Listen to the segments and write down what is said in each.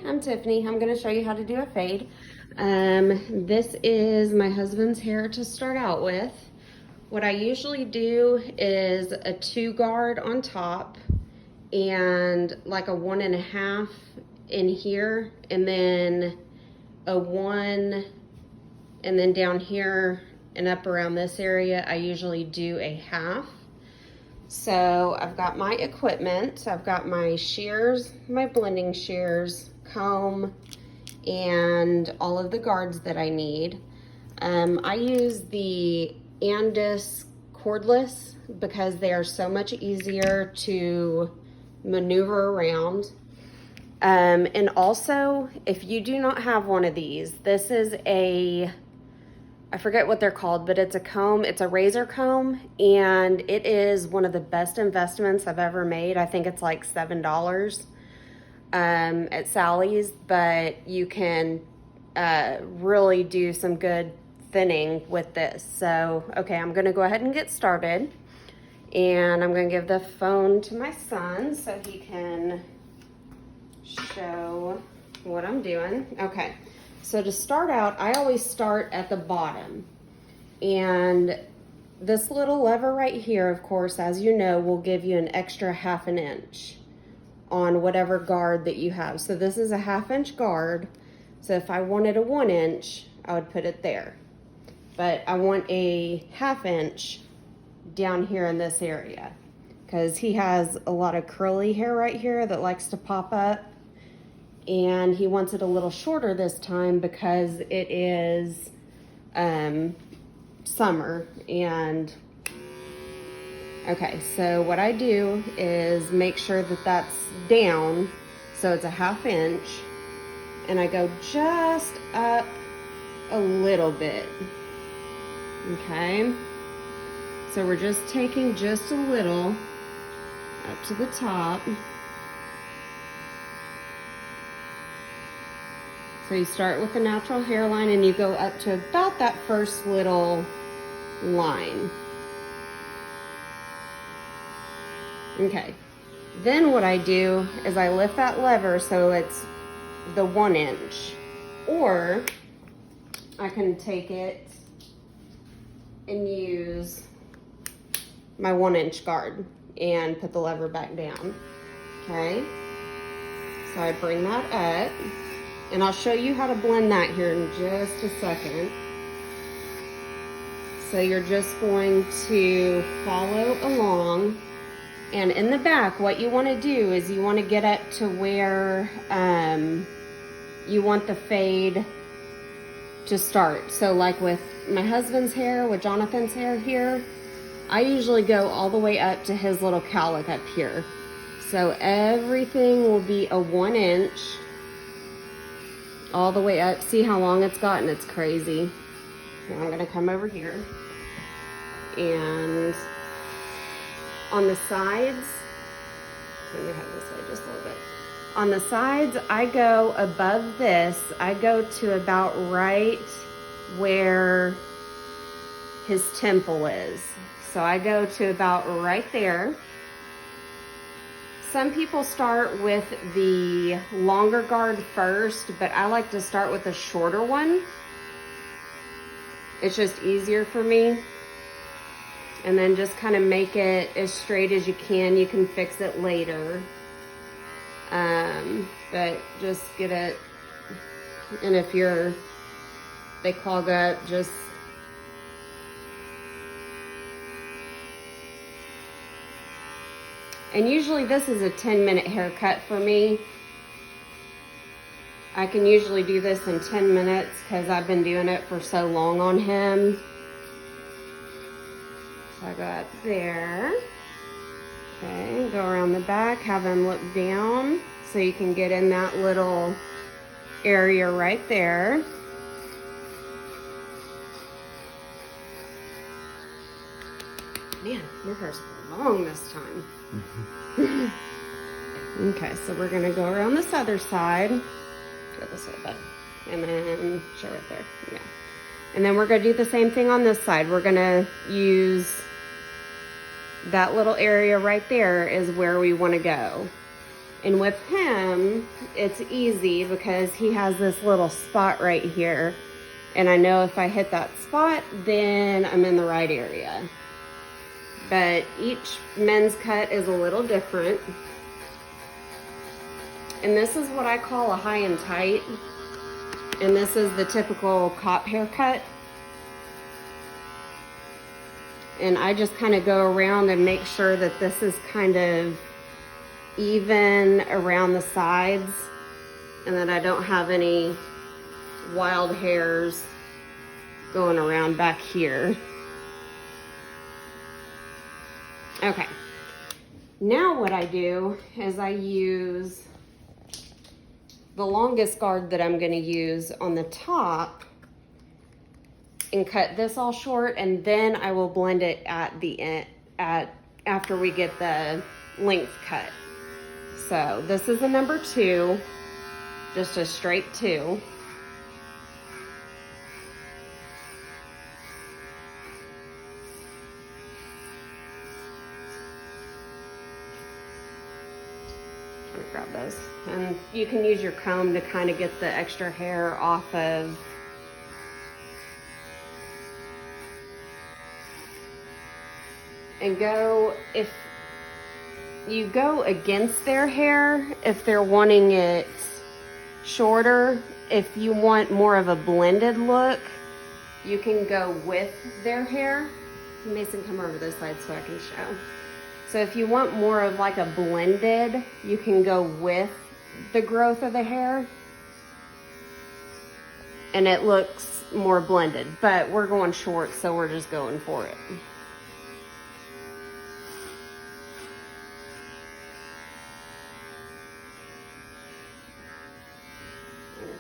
I'm Tiffany. I'm going to show you how to do a fade. This is my husband's hair to start out with. What I usually do is a 2 guard on top and like a 1.5 in here, and then a 1, and then down here and up around this area I usually do a half. So I've got my equipment. I've got my shears, my blending shears, comb, and all of the guards that I need. I use the Andis cordless because they are so much easier to maneuver around. And also, if you do not have one of these, this is I forget what they're called, but it's a comb. It's a razor comb, and it is one of the best investments I've ever made. I think it's like $7 at Sally's, but you can really do some good thinning with this. So, okay, I'm gonna go ahead and get started, and I'm gonna give the phone to my son so he can show what I'm doing. Okay. So to start out, I always start at the bottom, and this little lever right here, of course, as you know, will give you an extra 1/2 inch on whatever guard that you have. So this is a 1/2 inch guard. So if I wanted a 1 inch, I would put it there, but I want a 1/2 inch down here in this area because he has a lot of curly hair right here that likes to pop up. And he wants it a little shorter this time because it is summer. And okay, so what I do is make sure that that's down, so it's a 1/2 inch, and I go just up a little bit. Okay, so we're just taking just a little up to the top. So you start with the natural hairline and you go up to about that first little line. Okay, then what I do is I lift that lever so it's the 1 inch, or I can take it and use my 1 inch guard and put the lever back down. Okay, so I bring that up. And I'll show you how to blend that here in just a second. So you're just going to follow along. And in the back, what you want to do is you want to get up to where you want the fade to start. So like with my husband's hair, with Jonathan's hair here, I usually go all the way up to his little cowlick up here. So everything will be a 1 inch. All the way up. See how long it's gotten? It's crazy. Now I'm gonna come over here, and on the sides, let me have this way just a little bit. On the sides, I go above this. I go to about right where his temple is. So I go to about right there. Some people start with the longer guard first, but I like to start with the shorter one. It's just easier for me. And then just kind of make it as straight as you can. You can fix it later. But just get it, and if they clog up, just and usually this is a 10-minute haircut for me. I can usually do this in 10 minutes because I've been doing it for so long on him. So I go up there. Okay, go around the back, have him look down so you can get in that little area right there. Man, your hair's long this time. Okay, so we're gonna go around this other side. Go this way, bud. And then show right there. Yeah. And then we're gonna do the same thing on this side. We're gonna use that little area right there is where we want to go. And with him, it's easy because he has this little spot right here. And I know if I hit that spot, then I'm in the right area. But each men's cut is a little different. And this is what I call a high and tight. And this is the typical cop haircut. And I just kind of go around and make sure that this is kind of even around the sides and that I don't have any wild hairs going around back here. Okay, now what I do is I use the longest guard that I'm going to use on the top and cut this all short, and then I will blend it at the end after we get the length cut. So this is a number 2, just a straight 2. Grab those, and you can use your comb to kind of get the extra hair off of. And go, if you go against their hair, if they're wanting it shorter, if you want more of a blended look, you can go with their hair. Mason, come over this side so I can show. So if you want more of like a blended, you can go with the growth of the hair and it looks more blended, but we're going short, so we're just going for it.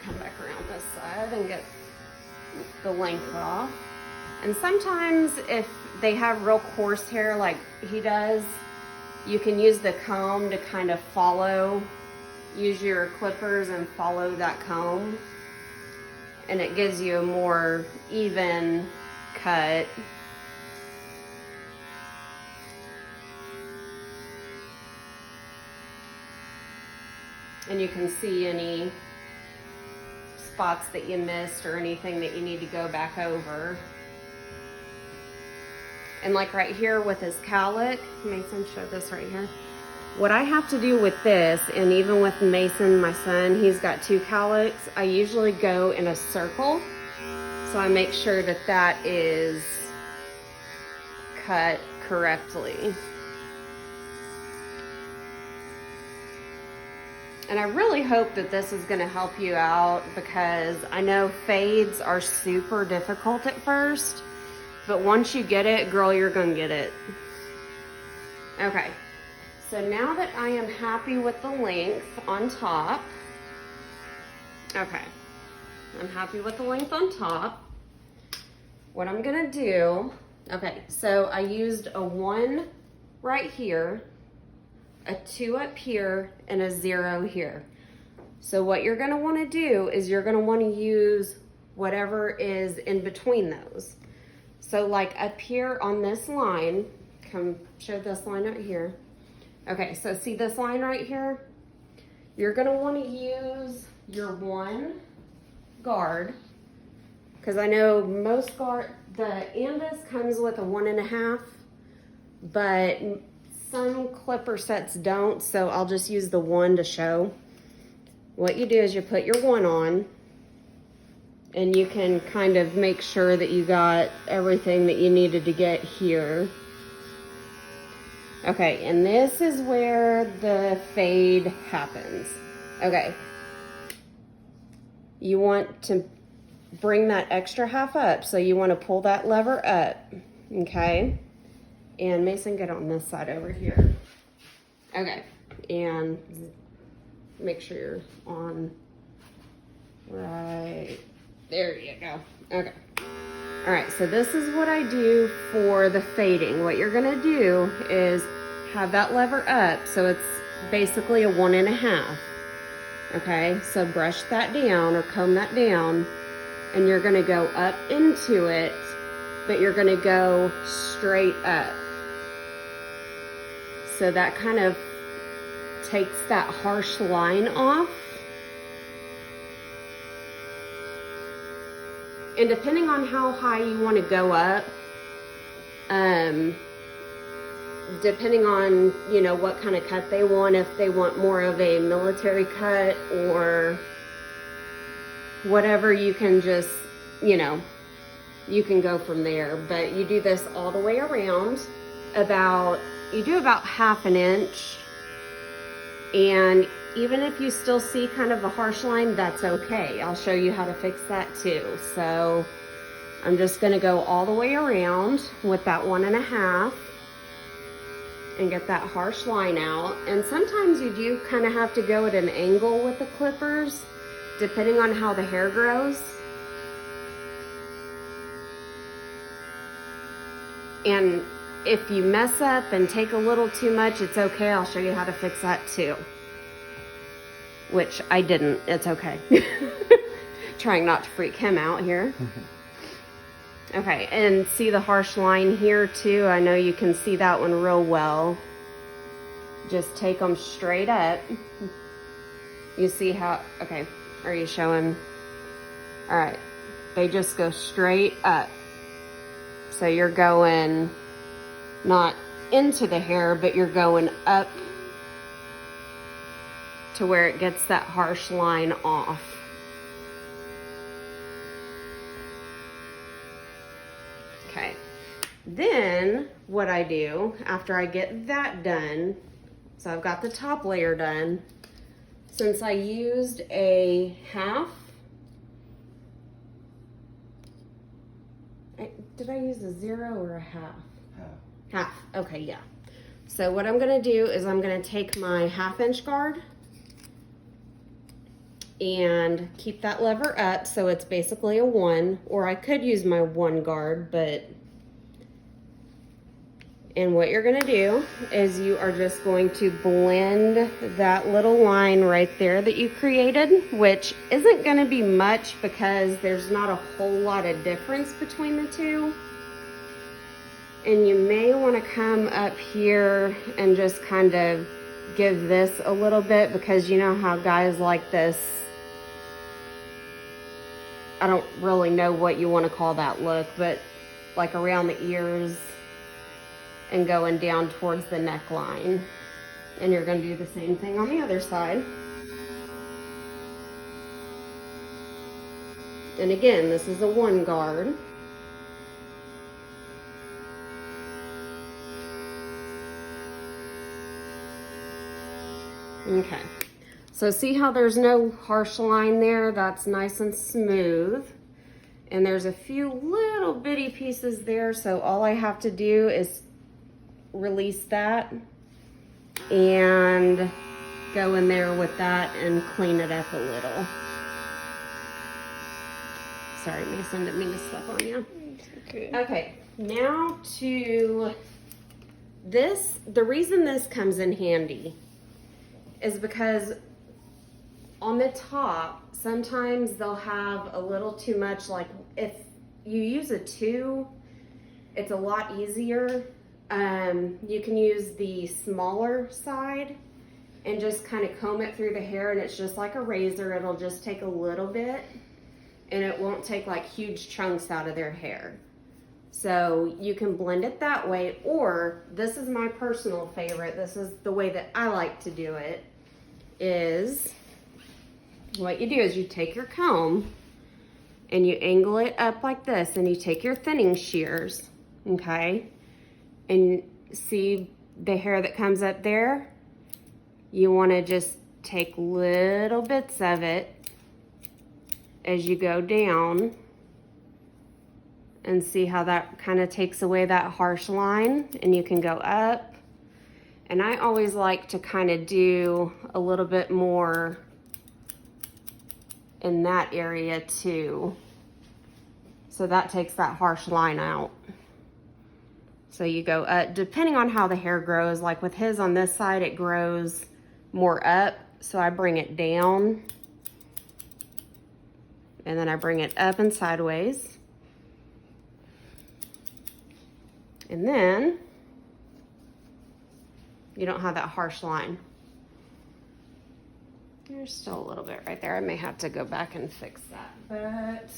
Come back around this side and get the length off. And sometimes if they have real coarse hair like he does, you can use the comb to kind of follow, use your clippers and follow that comb, and it gives you a more even cut. And you can see any spots that you missed or anything that you need to go back over. And like right here with his cowlick, Mason, show this right here. What I have to do with this, and even with Mason, my son, he's got 2 cowlicks, I usually go in a circle. So I make sure that that is cut correctly. And I really hope that this is gonna help you out, because I know fades are super difficult at first, but once you get it, girl, you're gonna get it. Okay, so now that I am happy with the length on top, okay, I'm happy with the length on top. What I'm gonna do, okay, so I used a 1 right here, a 2 up here, and a 0 here. So what you're gonna wanna do is you're gonna wanna use whatever is in between those. So like up here on this line, come show this line right here. Okay, so see this line right here? You're gonna wanna use your 1 guard, because I know most guard, the Andis comes with a 1.5, but some clipper sets don't, so I'll just use the 1 to show. What you do is you put your 1 on, and you can kind of make sure that you got everything that you needed to get here. Okay, and this is where the fade happens. Okay, you want to bring that extra half up, so you want to pull that lever up, okay? And Mason, get on this side over here. Okay, and make sure you're on right. There you go. Okay. All right, so this is what I do for the fading. What you're gonna do is have that lever up, so it's basically a 1.5. Okay, so brush that down or comb that down, and you're gonna go up into it, but you're gonna go straight up. So that kind of takes that harsh line off. And depending on how high you want to go up, depending on, you know, what kind of cut they want, if they want more of a military cut or whatever, you can just, you know, you can go from there. But you do this all the way around, you do about 1/2 inch. And even if you still see kind of a harsh line, that's okay. I'll show you how to fix that too. So I'm just gonna go all the way around with that 1.5 and get that harsh line out. And sometimes you do kind of have to go at an angle with the clippers, depending on how the hair grows. And if you mess up and take a little too much, it's okay. I'll show you how to fix that too. Which I didn't, it's okay. Trying not to freak him out here. Okay, and see the harsh line here too? I know you can see that one real well. Just take them straight up. You see how, okay, are you showing? All right, they just go straight up. So you're going not into the hair, but you're going up to where it gets that harsh line off. Okay, then what I do after I get that done, so I've got the top layer done, since I used a 1/2, did I use a 0 or a 1/2? 1/2, okay, yeah. So what I'm gonna do is I'm gonna take my 1/2 inch guard and keep that lever up so it's basically a 1, or I could use my 1 guard, and what you're gonna do is you are just going to blend that little line right there that you created, which isn't gonna be much because there's not a whole lot of difference between the two. And you may wanna come up here and just kind of give this a little bit, because you know how guys like this, I don't really know what you want to call that look, but like around the ears and going down towards the neckline. And you're going to do the same thing on the other side. And again, this is a 1 guard. Okay. So see how there's no harsh line there? That's nice and smooth. And there's a few little bitty pieces there, so all I have to do is release that and go in there with that and clean it up a little. Sorry, Mason, didn't mean to step on you. Okay. Okay, now to this. The reason this comes in handy is because on the top, sometimes they'll have a little too much, like if you use a 2, it's a lot easier. You can use the smaller side and just kind of comb it through the hair, and it's just like a razor. It'll just take a little bit and it won't take like huge chunks out of their hair. So you can blend it that way, or this is my personal favorite. This is the way that I like to do it. Is what you do is you take your comb and you angle it up like this, and you take your thinning shears, okay? And see the hair that comes up there? You want to just take little bits of it as you go down, and see how that kind of takes away that harsh line, and you can go up. And I always like to kind of do a little bit more in that area too. So that takes that harsh line out. So you go up, depending on how the hair grows. Like with his on this side, it grows more up. So I bring it down, and then I bring it up and sideways. And then you don't have that harsh line. There's still a little bit right there. I may have to go back and fix that, but,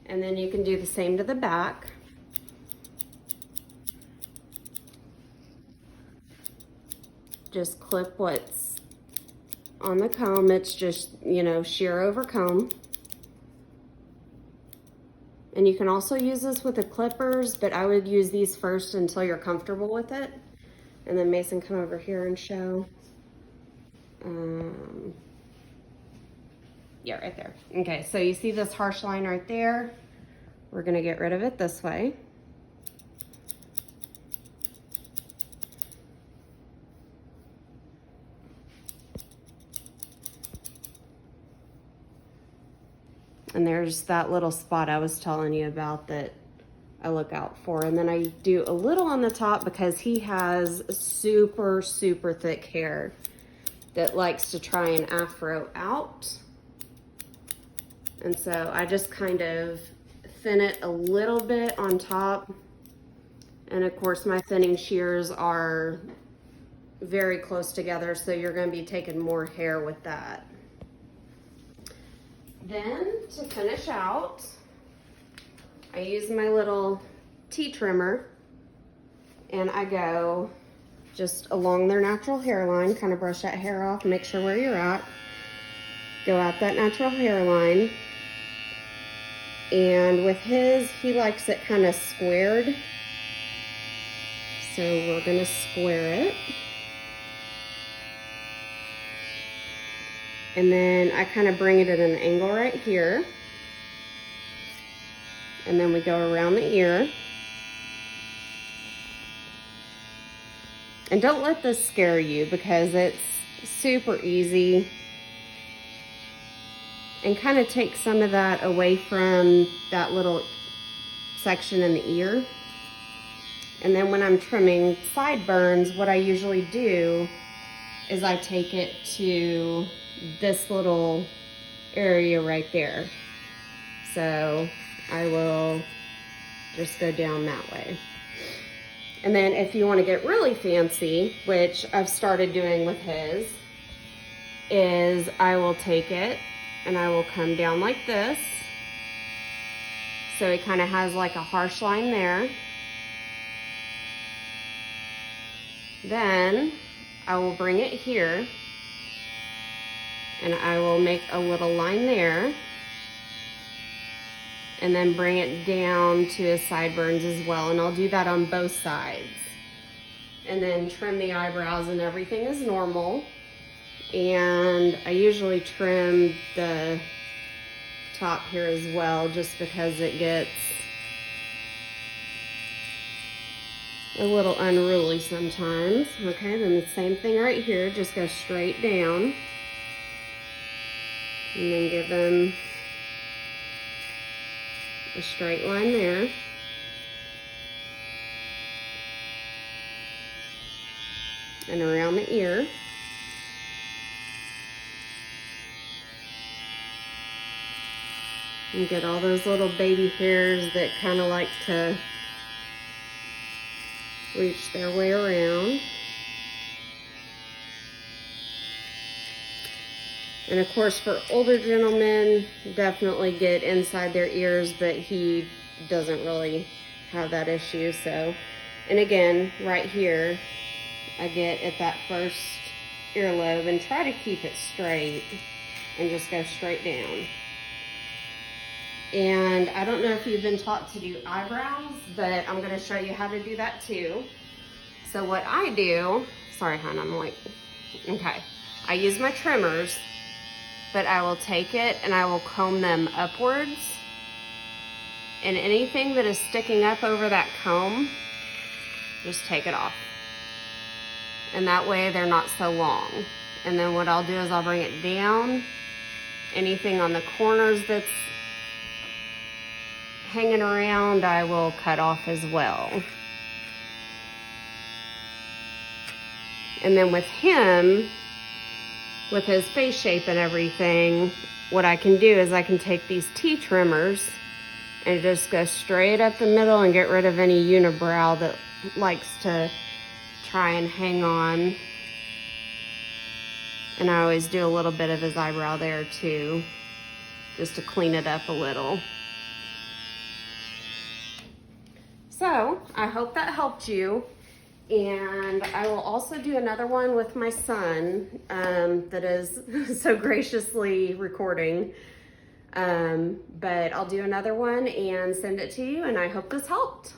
and then you can do the same to the back. Just clip what's on the comb. It's just, you know, shear over comb. And you can also use this with the clippers, but I would use these first until you're comfortable with it. And then Mason, come over here and show. Yeah, right there. Okay, so you see this harsh line right there? We're gonna get rid of it this way. And there's that little spot I was telling you about that I look out for. And then I do a little on the top because he has super, super thick hair that likes to try and afro out. And so I just kind of thin it a little bit on top. And of course my thinning shears are very close together, so you're gonna be taking more hair with that. Then to finish out, I use my little tea trimmer and I go just along their natural hairline, kind of brush that hair off, make sure where you're at. Go at that natural hairline. And with his, he likes it kind of squared. So we're gonna square it. And then I kind of bring it at an angle right here. And then we go around the ear. And don't let this scare you because it's super easy. And kind of take some of that away from that little section in the ear. And then when I'm trimming sideburns, what I usually do is I take it to this little area right there. So I will just go down that way. And then if you want to get really fancy, which I've started doing with his, is I will take it and I will come down like this. So it kind of has like a harsh line there. Then I will bring it here and I will make a little line there and then bring it down to his sideburns as well. And I'll do that on both sides. And then trim the eyebrows and everything is normal. And I usually trim the top here as well just because it gets a little unruly sometimes. Okay, then the same thing right here, just go straight down. And then give them a straight line there. And around the ear. And get all those little baby hairs that kind of like to reach their way around. And of course for older gentlemen, definitely get inside their ears, but he doesn't really have that issue. So, and again, right here, I get at that first earlobe and try to keep it straight and just go straight down. And I don't know if you've been taught to do eyebrows, but I'm gonna show you how to do that too. So what I do, sorry hon, I'm like, okay. I use my trimmers, but I will take it and I will comb them upwards. And anything that is sticking up over that comb, just take it off. And that way they're not so long. And then what I'll do is I'll bring it down. Anything on the corners that's hanging around, I will cut off as well. And then with him, with his face shape and everything, what I can do is I can take these T trimmers and just go straight up the middle and get rid of any unibrow that likes to try and hang on And I always do a little bit of his eyebrow there too, just to clean it up a little. So I hope that helped you. And I will also do another one with my son that is so graciously recording. But I'll do another one and send it to you, and I hope this helped.